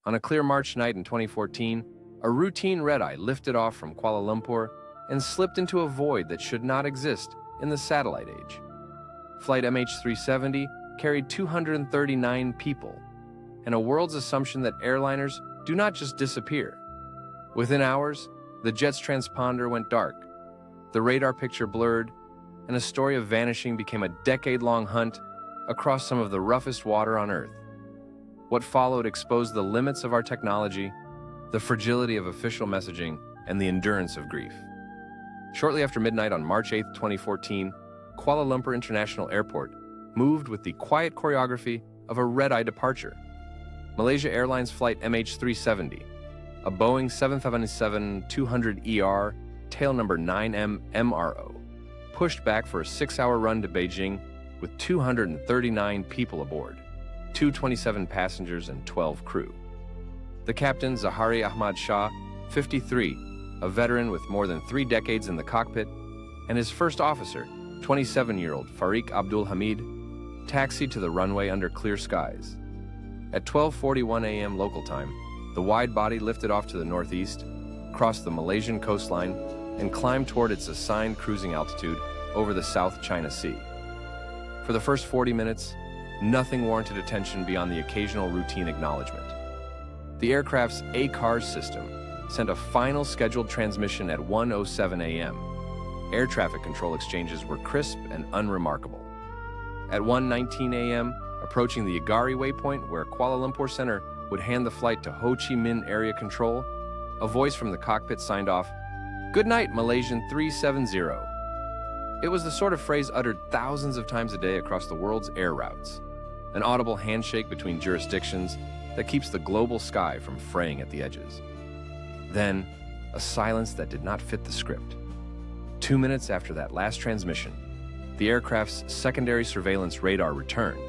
On a clear March night in 2014, a routine red-eye lifted off from Kuala Lumpur and slipped into a void that should not exist in the satellite age. Flight MH370 carried 239 people, and a world's assumption that airliners do not just disappear. Within hours, the jet's transponder went dark, the radar picture blurred, and a story of vanishing became a decade-long hunt across some of the roughest water on Earth. What followed exposed the limits of our technology, the fragility of official messaging, and the endurance of grief. Shortly after midnight on March 8, 2014, Kuala Lumpur International Airport moved with the quiet choreography of a red-eye departure. Malaysia Airlines Flight MH370, a Boeing 777-200ER, tail number 9M MRO, pushed back for a 6-hour run to Beijing with 239 people aboard, 227 passengers and 12 crew. The captain, Zahari Ahmad Shah, 53, a veteran with more than 3 decades in the cockpit, and his first officer, 27-year-old Fariq Abdul Hamid, taxied to the runway under clear skies. At 12:41 a.m. local time, the wide body lifted off to the northeast, crossed the Malaysian coastline, and climbed toward its assigned cruising altitude over the South China Sea. For the first 40 minutes, nothing warranted attention beyond the occasional routine acknowledgement. The aircraft's ACARS system sent a final scheduled transmission at 1:07 a.m. Air traffic control exchanges were crisp and unremarkable. At 1:19 a.m., approaching the Agari waypoint where Kuala Lumpur Center would hand the flight to Ho Chi Minh Area Control, a voice from the cockpit signed off, "Good night, Malaysian 370. It was the sort of phrase uttered thousands of times a day across the world's air routes, an audible handshake between jurisdictions that keeps the global sky from fraying at the edges. Then, a silence that did not fit the script. 2 minutes after that last transmission, the aircraft's secondary surveillance radar returned,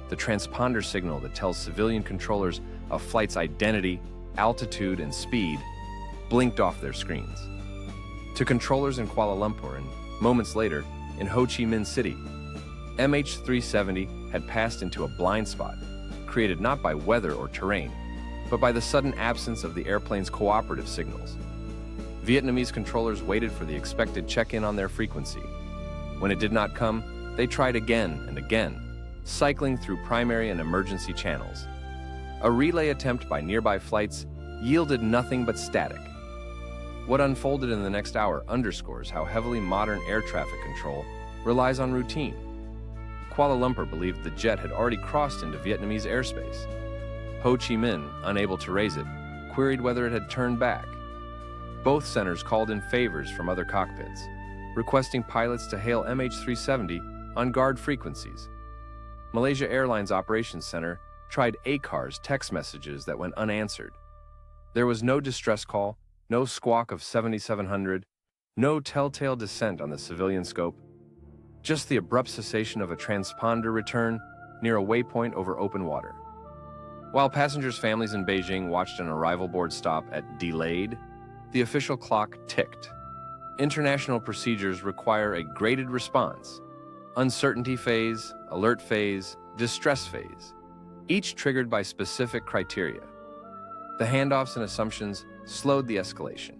the transponder signal that tells civilian controllers a flight's identity, altitude, and speed, blinked off their screens. To controllers in Kuala Lumpur and moments later in Ho Chi Minh City, MH370 had passed into a blind spot, created not by weather or terrain, but by the sudden absence of the airplane's cooperative signals. Vietnamese controllers waited for the expected check-in on their frequency. When it did not come, they tried again and again, cycling through primary and emergency channels. A relay attempt by nearby flights yielded nothing but static. What unfolded in the next hour underscores how heavily modern air traffic control relies on routine. Kuala Lumpur believed the jet had already crossed into Vietnamese airspace. Ho Chi Minh, unable to raise it, queried whether it had turned back. Both centers called in favors from other cockpits, requesting pilots to hail MH370 on guard frequencies. Malaysia Airlines Operations Center tried ACARS text messages that went unanswered. There was no distress call, no squawk of 7700, no telltale descent on the civilian scope, just the abrupt cessation of a transponder return near a waypoint over open water. While passengers' families in Beijing watched an arrival board stop at delayed, the official clock ticked. International procedures require a graded response: uncertainty phase, alert phase, distress phase, each triggered by specific criteria. The handoffs and assumptions slowed the escalation.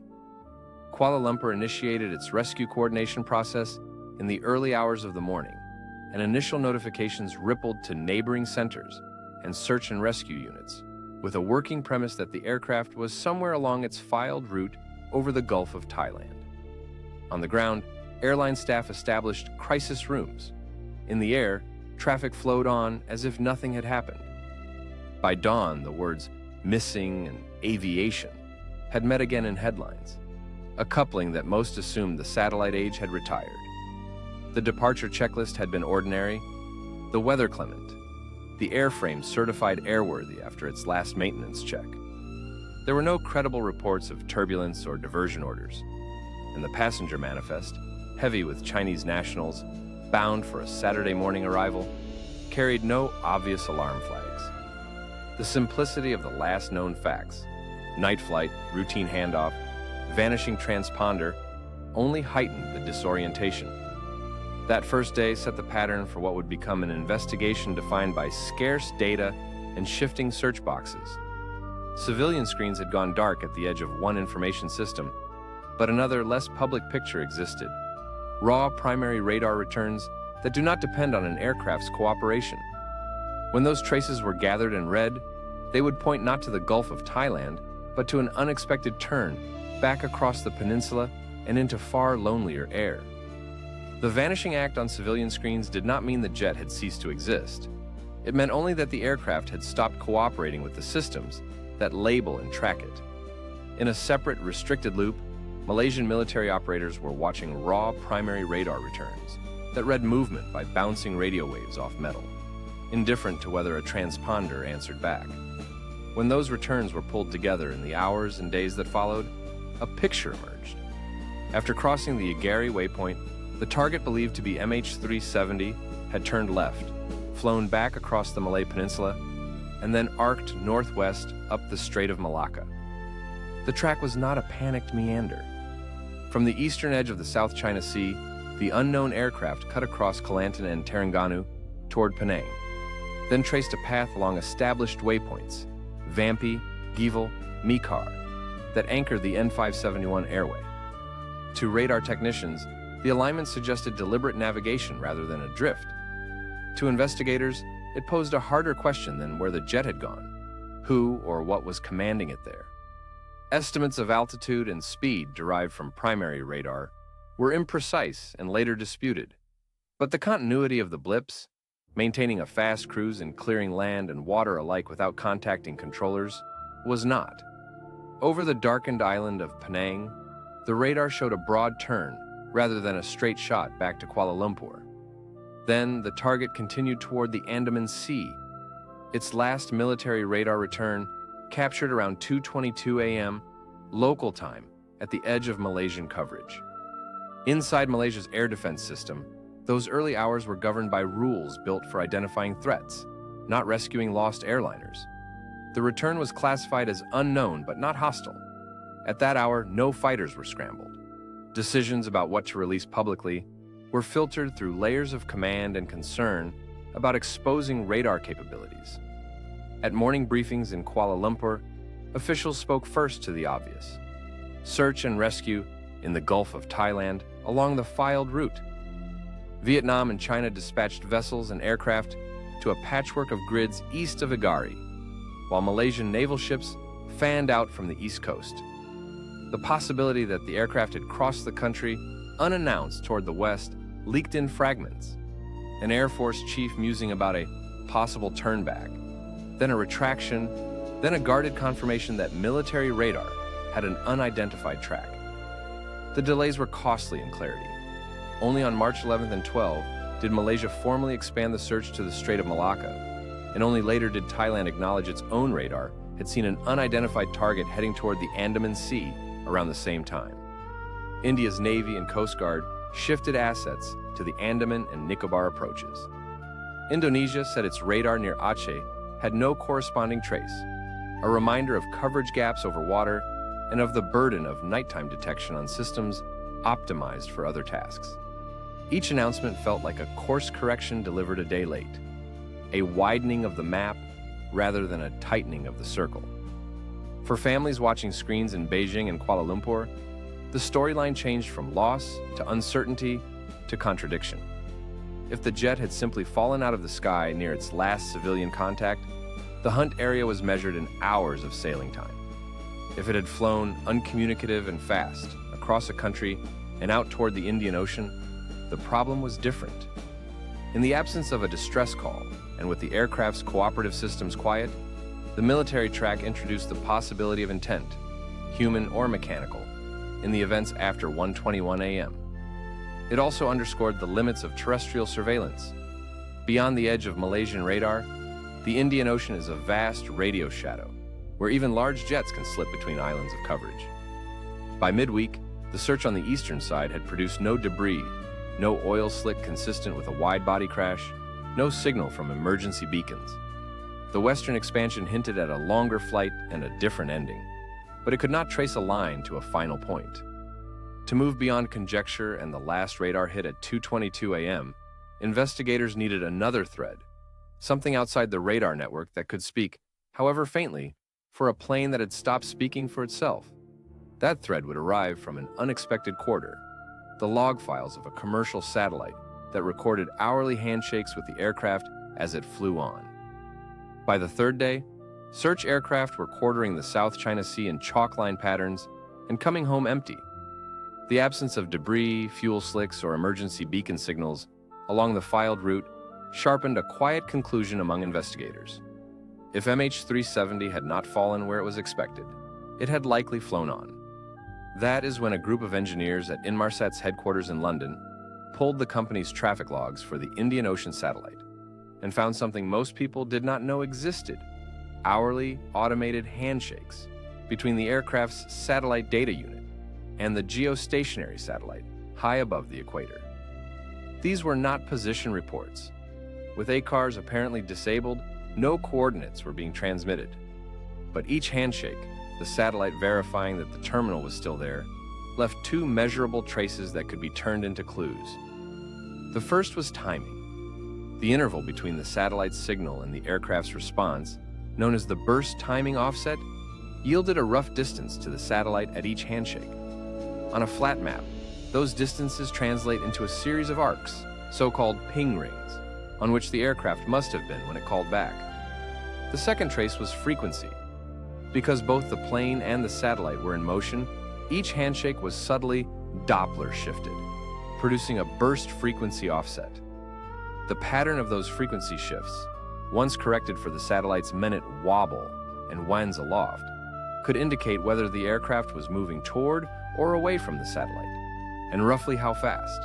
Kuala Lumpur initiated its rescue coordination process in the early hours of the morning, and initial notifications rippled to neighboring centers and search and rescue units, with a working premise that the aircraft was somewhere along its filed route over the Gulf of Thailand. On the ground, airline staff established crisis rooms. In the air, traffic flowed on as if nothing had happened. By dawn, the words "missing" and "aviation" had met again in headlines, a coupling that most assumed the satellite age had retired. The departure checklist had been ordinary, the weather clement, the airframe certified airworthy after its last maintenance check. There were no credible reports of turbulence or diversion orders, and the passenger manifest, heavy with Chinese nationals bound for a Saturday morning arrival, carried no obvious alarm flags. The simplicity of the last known facts, night flight, routine handoff, vanishing transponder, only heightened the disorientation. That first day set the pattern for what would become an investigation defined by scarce data and shifting search boxes. Civilian screens had gone dark at the edge of one information system, but another, less public picture existed. Raw primary radar returns that do not depend on an aircraft's cooperation. When those traces were gathered and read, they would point not to the Gulf of Thailand, but to an unexpected turn back across the peninsula and into far lonelier air. The vanishing act on civilian screens did not mean the jet had ceased to exist. It meant only that the aircraft had stopped cooperating with the systems that label and track it. In a separate, restricted loop, Malaysian military operators were watching raw primary radar returns that read movement by bouncing radio waves off metal, indifferent to whether a transponder answered back. When those returns were pulled together in the hours and days that followed, a picture emerged. After crossing the Agari waypoint, the target believed to be MH370 had turned left, flown back across the Malay Peninsula, and then arced northwest up the Strait of Malacca. The track was not a panicked meander. From the eastern edge of the South China Sea, the unknown aircraft cut across Kelantan and Terengganu toward Penang, then traced a path along established waypoints, Vampi, Gival, Mikar, that anchored the N571 airway. To radar technicians, the alignment suggested deliberate navigation rather than a drift. To investigators, it posed a harder question than where the jet had gone, who or what was commanding it there. Estimates of altitude and speed derived from primary radar were imprecise and later disputed, but the continuity of the blips, maintaining a fast cruise and clearing land and water alike without contacting controllers, was not. Over the darkened island of Penang, the radar showed a broad turn rather than a straight shot back to Kuala Lumpur. Then the target continued toward the Andaman Sea. Its last military radar return captured around 2:22 a.m. local time at the edge of Malaysian coverage. Inside Malaysia's air defense system, those early hours were governed by rules built for identifying threats, not rescuing lost airliners. The return was classified as unknown but not hostile. At that hour, no fighters were scrambled. Decisions about what to release publicly were filtered through layers of command and concern about exposing radar capabilities. At morning briefings in Kuala Lumpur, officials spoke first to the obvious: search and rescue in the Gulf of Thailand along the filed route. Vietnam and China dispatched vessels and aircraft to a patchwork of grids east of Agari, while Malaysian naval ships fanned out from the east coast. The possibility that the aircraft had crossed the country unannounced toward the west leaked in fragments, an Air Force chief musing about a possible turnback, then a retraction, then a guarded confirmation that military radar had an unidentified track. The delays were costly in clarity. Only on March 11th and 12th did Malaysia formally expand the search to the Strait of Malacca, and only later did Thailand acknowledge its own radar had seen an unidentified target heading toward the Andaman Sea around the same time. India's Navy and Coast Guard shifted assets to the Andaman and Nicobar approaches. Indonesia said its radar near Aceh had no corresponding trace, a reminder of coverage gaps over water and of the burden of nighttime detection on systems optimized for other tasks. Each announcement felt like a course correction delivered a day late, a widening of the map rather than a tightening of the circle. For families watching screens in Beijing and Kuala Lumpur, the storyline changed from loss to uncertainty to contradiction. If the jet had simply fallen out of the sky near its last civilian contact, the hunt area was measured in hours of sailing time. If it had flown uncommunicative and fast across a country and out toward the Indian Ocean, the problem was different. In the absence of a distress call, and with the aircraft's cooperative systems quiet, the military track introduced the possibility of intent, human or mechanical, in the events after 1:21 a.m. It also underscored the limits of terrestrial surveillance. Beyond the edge of Malaysian radar, the Indian Ocean is a vast radio shadow, where even large jets can slip between islands of coverage. By midweek, the search on the eastern side had produced no debris, no oil slick consistent with a wide-body crash, no signal from emergency beacons. The western expansion hinted at a longer flight and a different ending, but it could not trace a line to a final point. To move beyond conjecture and the last radar hit at 2:22 a.m., investigators needed another thread, something outside the radar network that could speak, however faintly, for a plane that had stopped speaking for itself. That thread would arrive from an unexpected quarter, the log files of a commercial satellite that recorded hourly handshakes with the aircraft as it flew on. By the third day, search aircraft were quartering the South China Sea in chalk line patterns and coming home empty. The absence of debris, fuel slicks, or emergency beacon signals along the filed route sharpened a quiet conclusion among investigators. If MH370 had not fallen where it was expected, it had likely flown on. That is when a group of engineers at Inmarsat's headquarters in London pulled the company's traffic logs for the Indian Ocean satellite and found something most people did not know existed: hourly automated handshakes between the aircraft's satellite data unit and the geostationary satellite high above the equator. These were not position reports. With ACARs apparently disabled, no coordinates were being transmitted. But each handshake, the satellite verifying that the terminal was still there, left two measurable traces that could be turned into clues. The first was timing. The interval between the satellite's signal and the aircraft's response, known as the burst timing offset, yielded a rough distance to the satellite at each handshake. On a flat map, those distances translate into a series of arcs, so-called ping rings, on which the aircraft must have been when it called back. The second trace was frequency. Because both the plane and the satellite were in motion, each handshake was subtly Doppler shifted, producing a burst frequency offset. The pattern of those frequency shifts, once corrected for the satellite's minute wobble and winds aloft, could indicate whether the aircraft was moving toward or away from the satellite, and roughly how fast.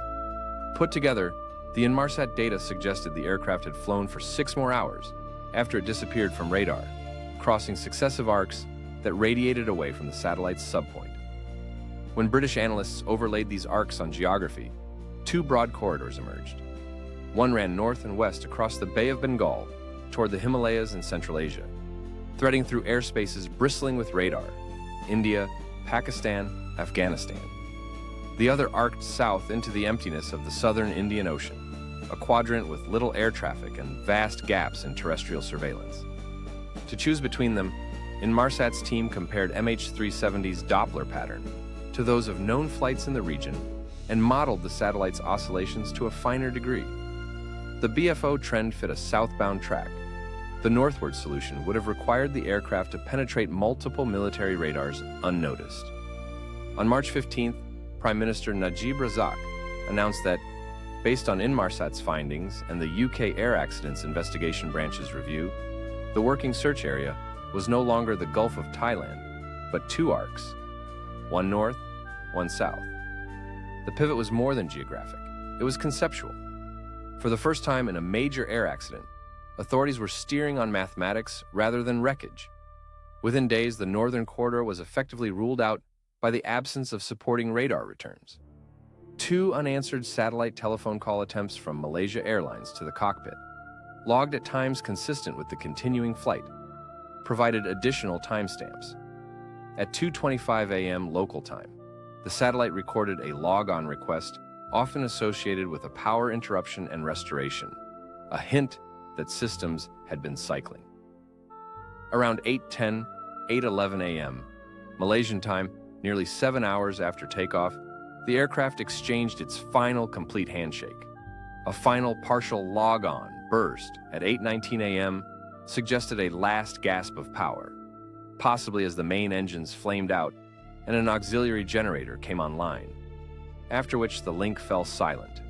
Put together, the Inmarsat data suggested the aircraft had flown for 6 more hours after it disappeared from radar, crossing successive arcs that radiated away from the satellite's subpoint. When British analysts overlaid these arcs on geography, 2 broad corridors emerged. One ran north and west across the Bay of Bengal toward the Himalayas and Central Asia, threading through airspaces bristling with radar: India, Pakistan, Afghanistan. The other arced south into the emptiness of the southern Indian Ocean, a quadrant with little air traffic and vast gaps in terrestrial surveillance. To choose between them, Inmarsat's team compared MH370's Doppler pattern to those of known flights in the region and modeled the satellite's oscillations to a finer degree. The BFO trend fit a southbound track. The northward solution would have required the aircraft to penetrate multiple military radars unnoticed. On March 15th, Prime Minister Najib Razak announced that, based on Inmarsat's findings and the UK Air Accidents Investigation Branch's review, the working search area was no longer the Gulf of Thailand, but 2 arcs, one north, one south. The pivot was more than geographic, it was conceptual. For the first time in a major air accident, authorities were steering on mathematics rather than wreckage. Within days, the northern corridor was effectively ruled out by the absence of supporting radar returns. 2 unanswered satellite telephone call attempts from Malaysia Airlines to the cockpit, logged at times consistent with the continuing flight, provided additional timestamps. At 2:25 a.m. local time, the satellite recorded a log-on request often associated with a power interruption and restoration, a hint that systems had been cycling. Around 8:10, 8:11 a.m. Malaysian time, nearly 7 hours after takeoff, the aircraft exchanged its final complete handshake. A final partial log-on burst at 8:19 a.m. suggested a last gasp of power, possibly as the main engines flamed out and an auxiliary generator came online, after which the link fell silent.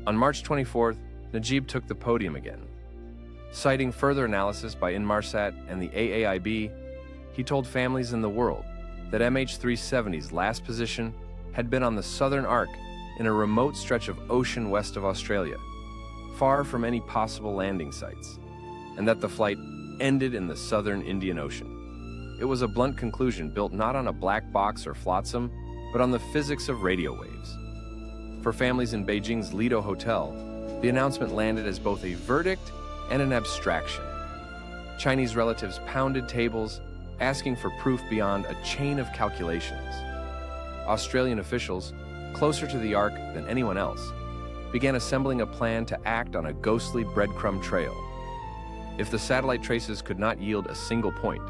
On March 24th, Najib took the podium again. Citing further analysis by Inmarsat and the AAIB, he told families in the world that MH370's last position had been on the southern arc in a remote stretch of ocean west of Australia, far from any possible landing sites, and that the flight ended in the southern Indian Ocean. It was a blunt conclusion built not on a black box or flotsam, but on the physics of radio waves. For families in Beijing's Lido Hotel, the announcement landed as both a verdict and an abstraction. Chinese relatives pounded tables, asking for proof beyond a chain of calculations. Australian officials, closer to the arc than anyone else, began assembling a plan to act on a ghostly breadcrumb trail. If the satellite traces could not yield a single point,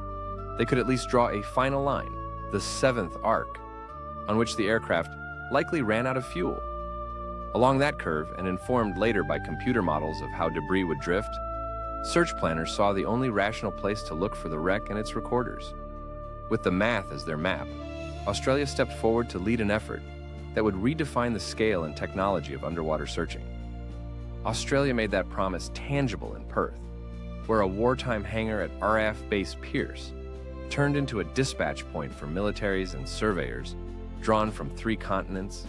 they could at least draw a final line, the seventh arc, on which the aircraft likely ran out of fuel. Along that curve, and informed later by computer models of how debris would drift, search planners saw the only rational place to look for the wreck and its recorders. With the math as their map, Australia stepped forward to lead an effort that would redefine the scale and technology of underwater searching. Australia made that promise tangible in Perth, where a wartime hangar at RAF Base Pearce turned into a dispatch point for militaries and surveyors drawn from 3 continents.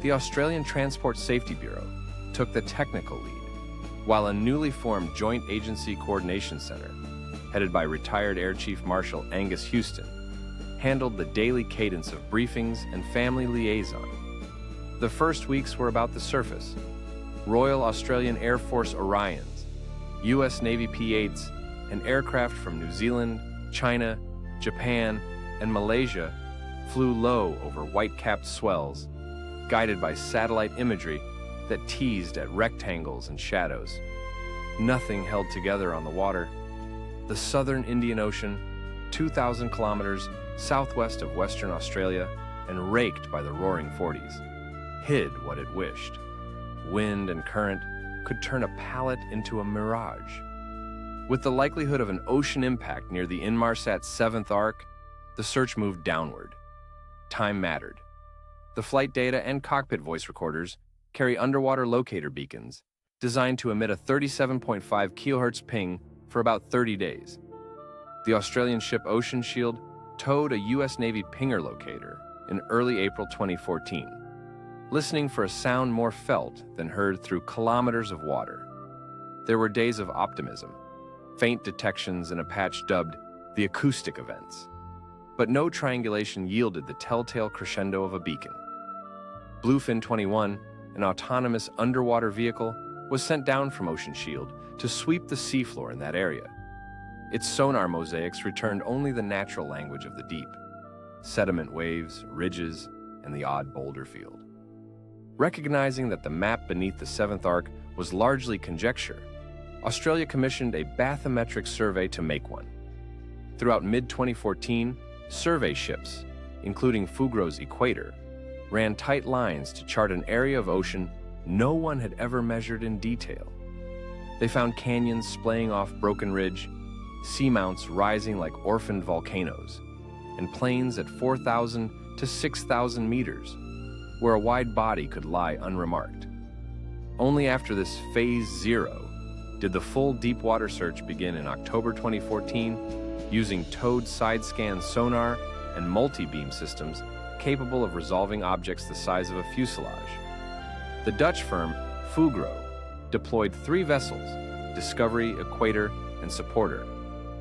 The Australian Transport Safety Bureau took the technical lead, while a newly formed Joint Agency Coordination Center, headed by retired Air Chief Marshal Angus Houston, handled the daily cadence of briefings and family liaison. The first weeks were about the surface: Royal Australian Air Force Orions, U.S. Navy P-8s, and aircraft from New Zealand, China, Japan, and Malaysia flew low over white-capped swells, guided by satellite imagery that teased at rectangles and shadows. Nothing held together on the water. The southern Indian Ocean, 2,000 kilometers southwest of Western Australia and raked by the roaring 40s, hid what it wished. Wind and current could turn a pallet into a mirage. With the likelihood of an ocean impact near the Inmarsat's 7th arc, the search moved downward. Time mattered. The flight data and cockpit voice recorders carry underwater locator beacons designed to emit a 37.5 kHz ping for about 30 days. The Australian ship Ocean Shield towed a U.S. Navy pinger locator in early April 2014, listening for a sound more felt than heard through kilometers of water. There were days of optimism, faint detections in a patch dubbed the acoustic events. But no triangulation yielded the telltale crescendo of a beacon. Bluefin 21, an autonomous underwater vehicle, was sent down from Ocean Shield to sweep the seafloor in that area. Its sonar mosaics returned only the natural language of the deep: sediment waves, ridges, and the odd boulder field. Recognizing that the map beneath the 7th arc was largely conjecture, Australia commissioned a bathymetric survey to make one. Throughout mid-2014, survey ships, including Fugro's Equator, ran tight lines to chart an area of ocean no one had ever measured in detail. They found canyons splaying off broken ridge, seamounts rising like orphaned volcanoes, and plains at 4,000 to 6,000 meters, where a wide body could lie unremarked. Only after this Phase 0 did the full deep water search begin in October 2014, using towed side-scan sonar and multi-beam systems capable of resolving objects the size of a fuselage. The Dutch firm Fugro deployed 3 vessels, Discovery, Equator, and Supporter,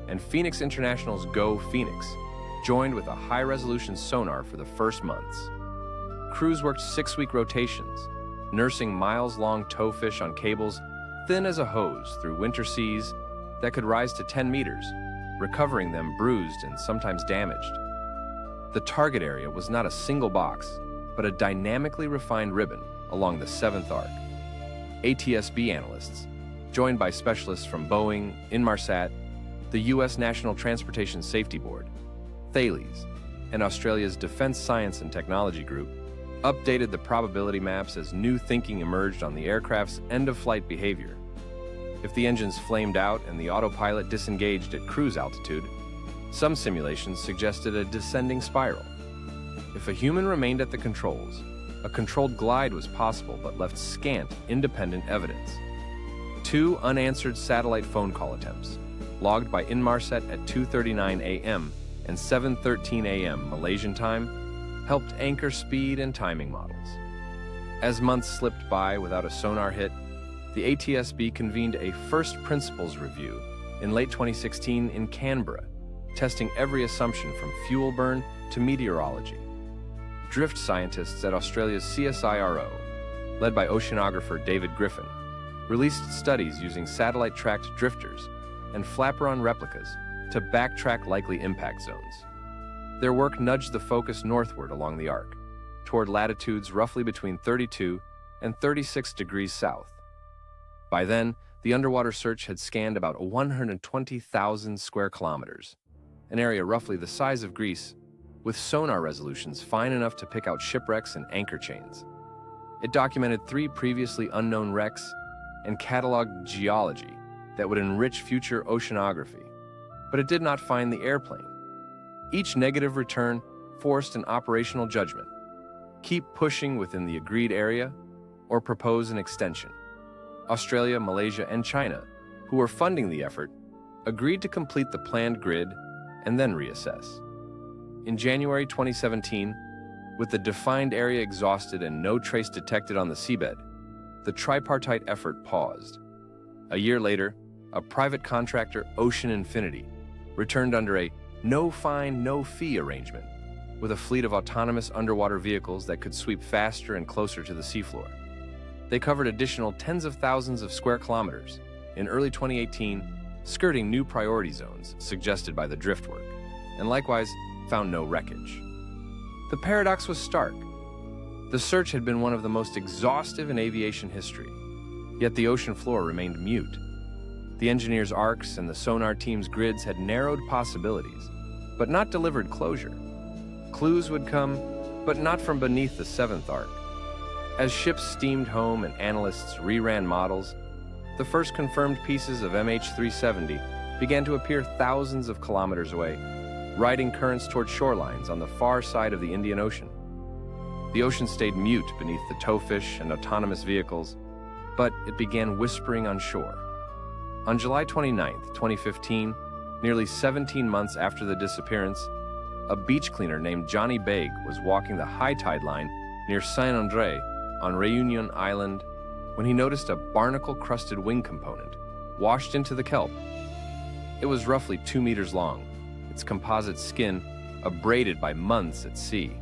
and Phoenix International's Go Phoenix joined with a high-resolution sonar for the first months. Crews worked 6-week rotations, nursing miles-long towfish on cables thin as a hose through winter seas that could rise to 10 meters, recovering them bruised and sometimes damaged. The target area was not a single box, but a dynamically refined ribbon along the 7th arc. ATSB analysts, joined by specialists from Boeing, Inmarsat, the U.S. National Transportation Safety Board, Thales, and Australia's Defence Science and Technology Group, updated the probability maps as new thinking emerged on the aircraft's end-of-flight behavior. If the engines flamed out and the autopilot disengaged at cruise altitude, some simulations suggested a descending spiral. If a human remained at the controls, a controlled glide was possible but left scant independent evidence. 2 unanswered satellite phone call attempts, logged by Inmarsat at 2:39 a.m. and 7:13 a.m. Malaysian time, helped anchor speed and timing models. As months slipped by without a sonar hit, the ATSB convened a first principles review in late 2016 in Canberra, testing every assumption from fuel burn to meteorology. Drift scientists at Australia's CSIRO, led by oceanographer David Griffin, released studies using satellite-tracked drifters and flaperon replicas to backtrack likely impact zones. Their work nudged the focus northward along the arc, toward latitudes roughly between 32 and 36 degrees south. By then, the underwater search had scanned about 120,000 square kilometers, an area roughly the size of Greece, with sonar resolutions fine enough to pick out shipwrecks and anchor chains. It documented 3 previously unknown wrecks and cataloged geology that would enrich future oceanography, but it did not find the airplane. Each negative return forced an operational judgment: keep pushing within the agreed area or propose an extension. Australia, Malaysia, and China, who were funding the effort, agreed to complete the planned grid and then reassess. In January 2017, with the defined area exhausted and no trace detected on the seabed, the tripartite effort paused. A year later, a private contractor, Ocean Infinity, returned under a no fine, no fee arrangement with a fleet of autonomous underwater vehicles that could sweep faster and closer to the seafloor. They covered additional tens of thousands of square kilometers in early 2018, skirting new priority zones suggested by the driftwork, and likewise found no wreckage. The paradox was stark. The search had been one of the most exhaustive in aviation history, yet the ocean floor remained mute. The engineers' arcs and the sonar team's grids had narrowed possibilities, but not delivered closure. Clues would come, but not from beneath the 7th arc. As ships steamed home and analysts reran models, the first confirmed pieces of MH370 began to appear thousands of kilometers away, riding currents toward shorelines on the far side of the Indian Ocean. The ocean stayed mute beneath the towfish and autonomous vehicles, but it began whispering on shore. On July 29, 2015, nearly 17 months after the disappearance, a beach cleaner named Johnny Baig was walking the high tide line near Saint-André on Réunion Island when he noticed a barnacle-crusted wing component washed into the kelp. It was roughly 2 meters long, its composite skin abraded by months at sea,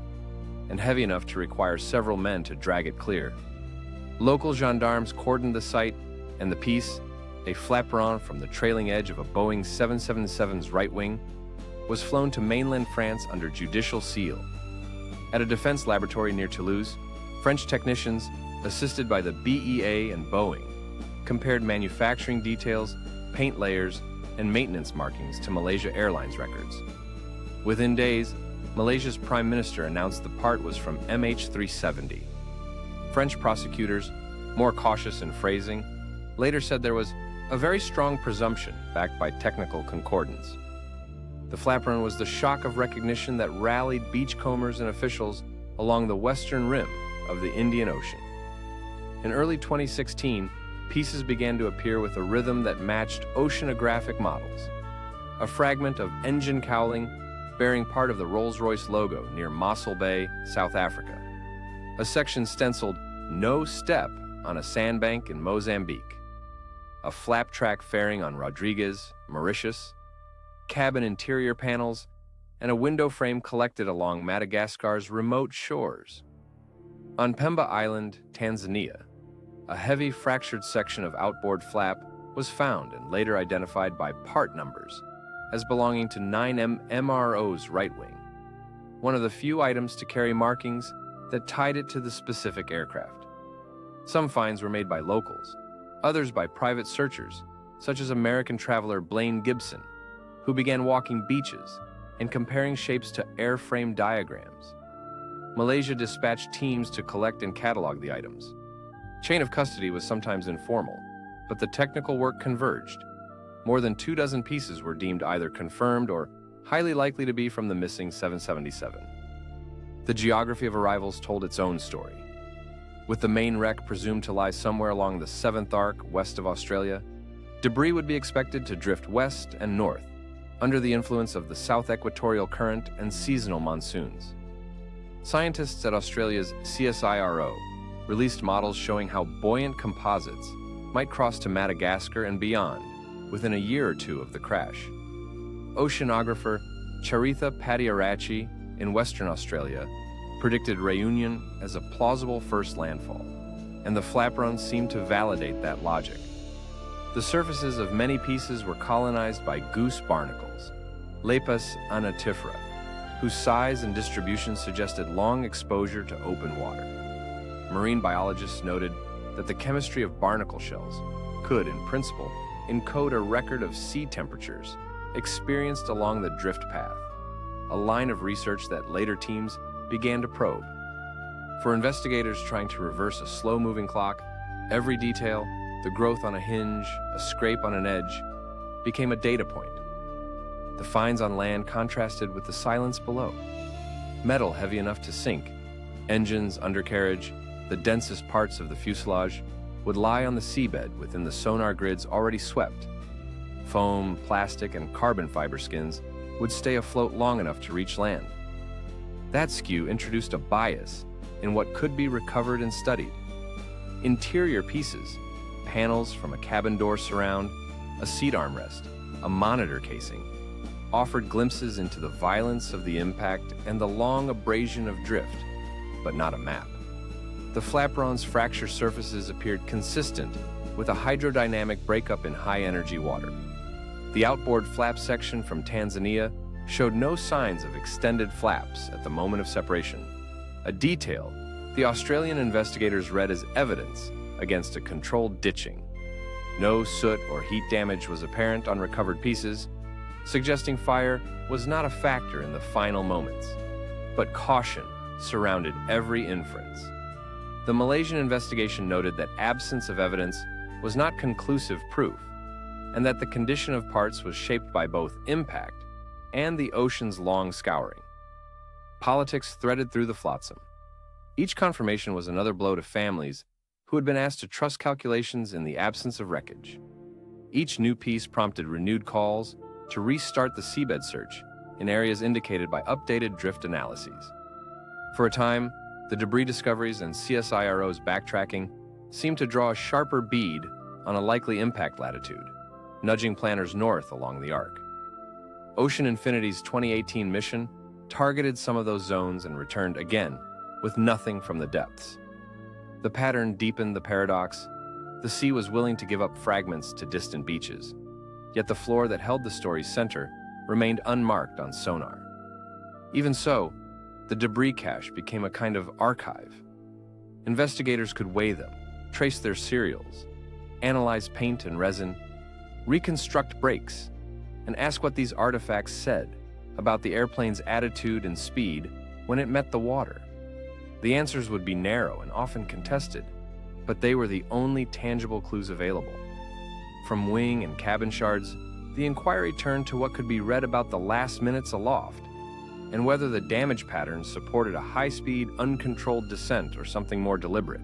and heavy enough to require several men to drag it clear. Local gendarmes cordoned the site, and the piece, a flaperon from the trailing edge of a Boeing 777's right wing, was flown to mainland France under judicial seal. At a defense laboratory near Toulouse, French technicians, assisted by the BEA and Boeing, compared manufacturing details, paint layers, and maintenance markings to Malaysia Airlines records. Within days, Malaysia's Prime Minister announced the part was from MH370. French prosecutors, more cautious in phrasing, later said there was a very strong presumption backed by technical concordance. The flaperon was the shock of recognition that rallied beachcombers and officials along the western rim of the Indian Ocean. In early 2016, pieces began to appear with a rhythm that matched oceanographic models. A fragment of engine cowling bearing part of the Rolls-Royce logo near Mossel Bay, South Africa. A section stenciled "No Step" on a sandbank in Mozambique. A flap-track fairing on Rodriguez, Mauritius. Cabin interior panels, and a window frame collected along Madagascar's remote shores. On Pemba Island, Tanzania, a heavy fractured section of outboard flap was found and later identified by part numbers as belonging to 9M MRO's right wing, one of the few items to carry markings that tied it to the specific aircraft. Some finds were made by locals, others by private searchers, such as American traveler Blaine Gibson, who began walking beaches and comparing shapes to airframe diagrams. Malaysia dispatched teams to collect and catalog the items. Chain of custody was sometimes informal, but the technical work converged. More than 24 pieces were deemed either confirmed or highly likely to be from the missing 777. The geography of arrivals told its own story. With the main wreck presumed to lie somewhere along the 7th arc west of Australia, debris would be expected to drift west and north, under the influence of the South Equatorial Current and seasonal monsoons. Scientists at Australia's CSIRO released models showing how buoyant composites might cross to Madagascar and beyond within a year or two of the crash. Oceanographer Charitha Pattiarachi in Western Australia predicted Réunion as a plausible first landfall, and the flaperon seemed to validate that logic. The surfaces of many pieces were colonized by goose barnacles, Lepus anatifera, whose size and distribution suggested long exposure to open water. Marine biologists noted that the chemistry of barnacle shells could, in principle, encode a record of sea temperatures experienced along the drift path, a line of research that later teams began to probe. For investigators trying to reverse a slow-moving clock, every detail, the growth on a hinge, a scrape on an edge, became a data point. The finds on land contrasted with the silence below. Metal heavy enough to sink, engines, undercarriage, the densest parts of the fuselage would lie on the seabed within the sonar grids already swept. Foam, plastic, and carbon fiber skins would stay afloat long enough to reach land. That skew introduced a bias in what could be recovered and studied. Interior pieces, panels from a cabin door surround, a seat armrest, a monitor casing, offered glimpses into the violence of the impact and the long abrasion of drift, but not a map. The flaperon's fracture surfaces appeared consistent with a hydrodynamic breakup in high-energy water. The outboard flap section from Tanzania showed no signs of extended flaps at the moment of separation, a detail the Australian investigators read as evidence against a controlled ditching. No soot or heat damage was apparent on recovered pieces, suggesting fire was not a factor in the final moments. But caution surrounded every inference. The Malaysian investigation noted that absence of evidence was not conclusive proof, and that the condition of parts was shaped by both impact and the ocean's long scouring. Politics threaded through the flotsam. Each confirmation was another blow to families who had been asked to trust calculations in the absence of wreckage. Each new piece prompted renewed calls to restart the seabed search in areas indicated by updated drift analyses. For a time, the debris discoveries and CSIRO's backtracking seemed to draw a sharper bead on a likely impact latitude, nudging planners north along the arc. Ocean Infinity's 2018 mission targeted some of those zones and returned again with nothing from the depths. The pattern deepened the paradox. The sea was willing to give up fragments to distant beaches, yet the floor that held the story's center remained unmarked on sonar. Even so, the debris cache became a kind of archive. Investigators could weigh them, trace their serials, analyze paint and resin, reconstruct breaks, and ask what these artifacts said about the airplane's attitude and speed when it met the water. The answers would be narrow and often contested, but they were the only tangible clues available. From wing and cabin shards, the inquiry turned to what could be read about the last minutes aloft, and whether the damage patterns supported a high-speed, uncontrolled descent or something more deliberate.